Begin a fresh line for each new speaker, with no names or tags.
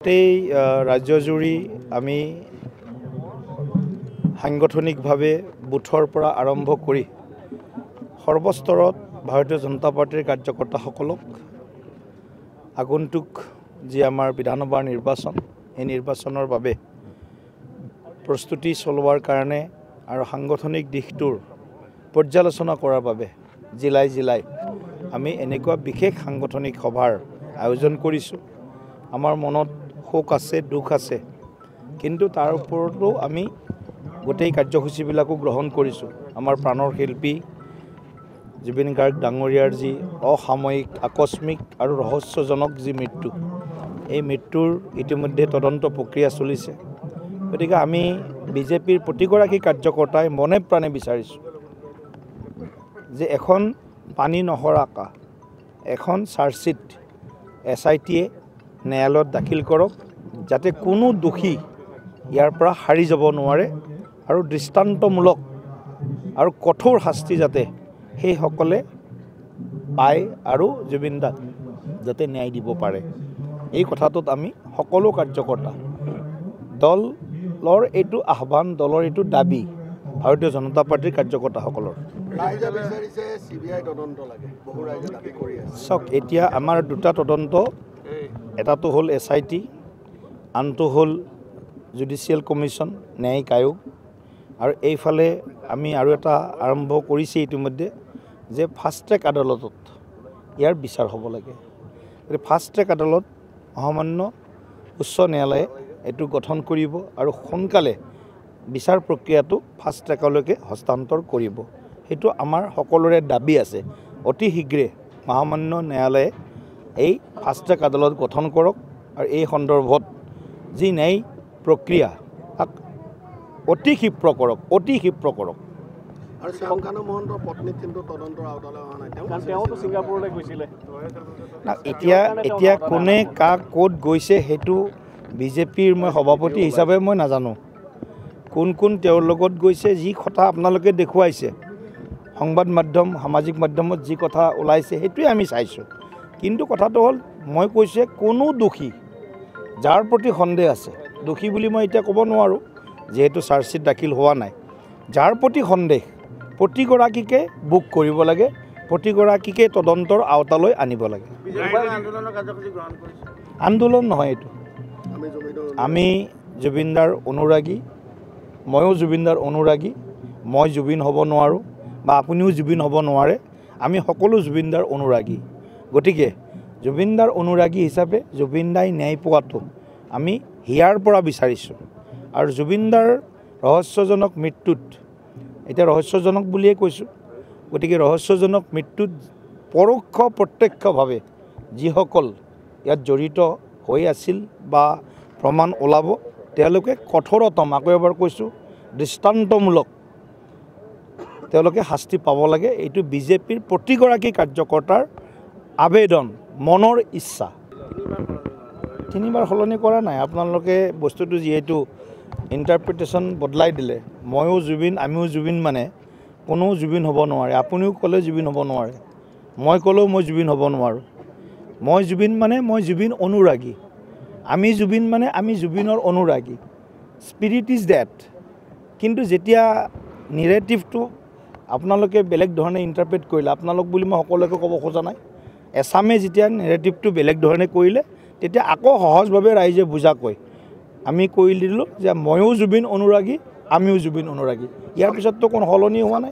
গোটেই ৰাজ্যজুৰি আমি সাংগঠনিকভাৱে বুথৰ পৰা আৰম্ভ কৰি সৰ্বস্তৰত ভাৰতীয় জনতা পাৰ্টিৰ কাৰ্যকৰ্তাসকলক আগন্তুক যি আমাৰ বিধানসভাৰ নিৰ্বাচন এই নিৰ্বাচনৰ বাবে প্ৰস্তুতি চলোৱাৰ কাৰণে আৰু সাংগঠনিক দিশটোৰ পৰ্যালোচনা কৰাৰ বাবে জিলাই জিলাই আমি এনেকুৱা বিশেষ সাংগঠনিক সভাৰ আয়োজন কৰিছোঁ। আমাৰ মনত শোক আছে, দুখ আছে, কিন্তু তাৰ ওপৰতো আমি গোটেই কাৰ্যসূচীবিলাকো গ্ৰহণ কৰিছোঁ। আমাৰ প্ৰাণৰ শিল্পী জুবিন গাৰ্গ ডাঙৰীয়াৰ যি অসাময়িক, আকস্মিক আৰু ৰহস্যজনক যি মৃত্যু, এই মৃত্যুৰ ইতিমধ্যে তদন্ত প্ৰক্ৰিয়া চলিছে। গতিকে আমি বিজেপিৰ প্ৰতিগৰাকী কাৰ্যকৰ্তাই মনে প্ৰাণে বিচাৰিছোঁ যে এখন পানী নহৰাকা এখন চাৰ্জশ্বিট SITয়ে ন্যায়ালয়ত দাখিল কৰক, যাতে কোনো দোষী ইয়াৰ পৰা সাৰি যাব নোৱাৰে আৰু দৃষ্টান্তমূলক আৰু কঠোৰ শাস্তি যাতে সেইসকলে পায় আৰু জুবিন দাক যাতে ন্যায় দিব পাৰে। এই কথাটোত আমি সকলো কাৰ্যকৰ্তা, দলৰ এইটো আহ্বান, দলৰ এইটো দাবী, ভাৰতীয় জনতা পাৰ্টিৰ কাৰ্যকৰ্তাসকলৰ। চাওক, এতিয়া আমাৰ দুটা তদন্ত, এটাটো হ'ল SIT, আনটো হ'ল জুডিচিয়েল কমিশ্যন, ন্যায়িক আয়োগ, আৰু এইফালে আমি আৰু এটা আৰম্ভ কৰিছে ইতিমধ্যে যে ফাষ্ট ট্ৰেক আদালতত ইয়াৰ বিচাৰ হ'ব লাগে। ফাষ্ট ট্ৰেক আদালত মহামান্য উচ্চ ন্যায়ালয়ে এইটো গঠন কৰিব আৰু সোনকালে বিচাৰ প্ৰক্ৰিয়াটো ফাষ্ট ট্ৰেকলৈকে হস্তান্তৰ কৰিব। সেইটো আমাৰ সকলোৰে দাবী আছে। অতি শীঘ্ৰে মহামান্য ন্যায়ালয়ে এই ফাষ্ট ট্ৰেক আদালত গঠন কৰক আৰু এই সন্দৰ্ভত যি ন্যায় প্ৰক্ৰিয়া তাক অতি ক্ষীপ্ৰ কৰক।
আৰু শ্যামকানু মহন্তৰ পত্নী কিন্তু তদন্তৰ আওতালৈ অহা নাই, তেওঁতো ছিংগাপুৰলৈ গৈছিলে।
এতিয়া কোনে কাক ক'ত গৈছে সেইটো বিজেপিৰ মই সভাপতি হিচাপে মই নাজানো। কোন তেওঁৰ লগত গৈছে, যি কথা আপোনালোকে দেখুৱাইছে সংবাদ মাধ্যম, সামাজিক মাধ্যমত যি কথা ওলাইছে সেইটোৱে আমি চাইছোঁ। কিন্তু কথাটো হ'ল, মই কৈছোঁ কোনো দোষী যাৰ প্ৰতি সন্দেহ আছে, দোষী বুলি মই এতিয়া ক'ব নোৱাৰোঁ যিহেতু চাৰ্জশ্বিট দাখিল হোৱা নাই, যাৰ প্ৰতি সন্দেহ প্ৰতিগৰাকীকে বুক কৰিব লাগে, প্ৰতিগৰাকীকে তদন্তৰ আওতালৈ আনিব লাগে। আন্দোলন নহয় এইটো, আমি জুবিনদাৰ অনুৰাগী, ময়ো জুবিনদাৰ অনুৰাগী। মই জুবিন হ'ব নোৱাৰোঁ বা আপুনিও জুবিন হ'ব নোৱাৰে, আমি সকলো জুবিনদাৰ অনুৰাগী। গতিকে জুবিনদাৰ অনুৰাগী হিচাপে জুবিনদাই ন্যায় পোৱাটো আমি হিয়াৰ পৰা বিচাৰিছোঁ। আৰু জুবিনদাৰ ৰহস্যজনক মৃত্যুত, এতিয়া ৰহস্যজনক বুলিয়ে কৈছোঁ, গতিকে ৰহস্যজনক মৃত্যুত পৰোক্ষ প্ৰত্যক্ষভাৱে যিসকল ইয়াত জড়িত হৈ আছিল বা প্ৰমাণ ওলাব, তেওঁলোকে কঠোৰতম, আকৌ এবাৰ কৈছোঁ, দৃষ্টান্তমূলক তেওঁলোকে শাস্তি পাব লাগে। এইটো বিজেপিৰ প্ৰতিগৰাকী কাৰ্যকৰ্তাৰ আবেদন, মনৰ ইচ্ছা। তিনিবাৰ সলনি কৰা নাই। আপোনালোকে বস্তুটো যিহেতু ইণ্টাৰপ্ৰিটেশ্যন বদলাই দিলে, ময়ো জুবিন, আমিও জুবিন মানে কোনো জুবিন হ'ব নোৱাৰে। আপুনিও ক'লে জুবিন হ'ব নোৱাৰে, মই ক'লেও মই জুবিন হ'ব নোৱাৰোঁ। মই জুবিন মানে মই জুবিন অনুৰাগী, আমি জুবিন মানে আমি জুবিনৰ অনুৰাগী। Spirit is dead. কিন্তু যেতিয়া নেৰেটিভটো আপোনালোকে বেলেগ ধৰণে ইণ্টাৰপ্ৰেট কৰিলে, আপোনালোক বুলি মই সকলোকে ক'ব খোজা নাই, এছামে যেতিয়া নেৰেটিভটো বেলেগ ধৰণে কৰিলে, তেতিয়া আকৌ সহজভাৱে ৰাইজে বুজাকৈ আমি কৈ দিলোঁ যে ময়ো জুবিন অনুৰাগী, আমিও জুবিন অনুৰাগী। ইয়াৰ পিছততো কোনো সলনি হোৱা নাই।